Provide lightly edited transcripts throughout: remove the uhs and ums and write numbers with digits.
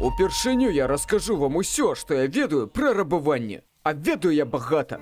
Упершыню я раскажу вам усё, што я ведаю пра рабаванне. А ведаю я багата.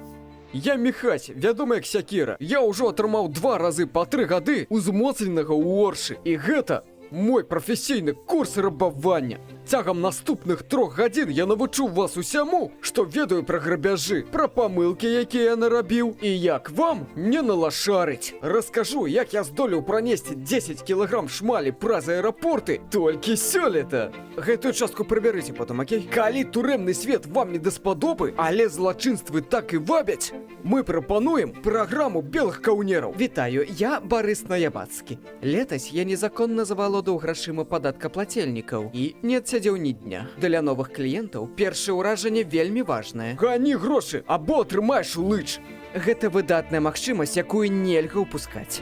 Я Міхась, вядомы як Сякіра. Я ўжо атрымаў 2 разы па 3 гады узмоцненага ў Оршы. І гэта мой прафесійны курс рабавання. Цягам наступных 3 гадзін я навучу вас усяму, што ведаю пра грабяжы, пра памылкі, якія я нарабіў, і як вам не налашарыць. Раскажу, як я здолеў пранесці 10 кілаграм шмалі праз аэрапорты толькі сёлета. Гэтую частку прыбярыце потым, окей? Калі турэмны свет вам не даспадобы, але злачынствы так і вабяць, мы прапануем праграму белых каўнераў. Вітаю, я Барыс Наябацкі. Летась я незаконна завалодаў грашыма падаткаплацельнікаў і не адсядзеў ні дня. Для новых кліентаў першае ўражанне вельмі важнае. Гані грошы, або атрымаеш лыч. Гэта выдатная магчымасць, якую нельга ўпускаць.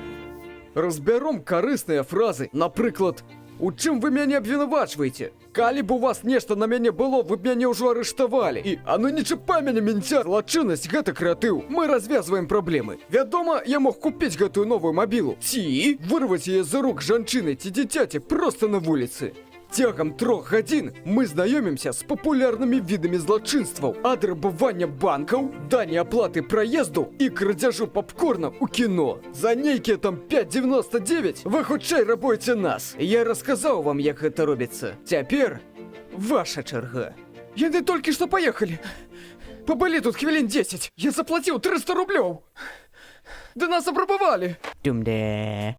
Разбяром карысныя фразы. Напрыклад, у чым вы мяне абвінавачваеце? Калі б у вас нешта на мяне было, вы б мяне ўжо арыштавалі. І, а ну не чапай мяне, мінця! Злачыннасць — гэта крэатыў. Мы развязваем праблемы. Вядома, я мог купіць гэтую новую мабілу. Ці вырваць яе з рук жанчыны ці дзіцяці проста на вуліцы. Цягам 3 гадзін мы знаёмімся з папулярнымі відамі злачынстваў. Ад рабавання банкаў, дані аплаты праезду і крадзяжу папкорна ў кіно. За нейкія там 5,99 вы хутчэй рабуеце нас. Я расказаў вам, як гэта робіцца. Цяпер ваша чарга. Яны толькі што паехалі. Пабылі тут хвілін 10. Я заплаціў 300 рублёў. Да нас абрабавалі. Тумде.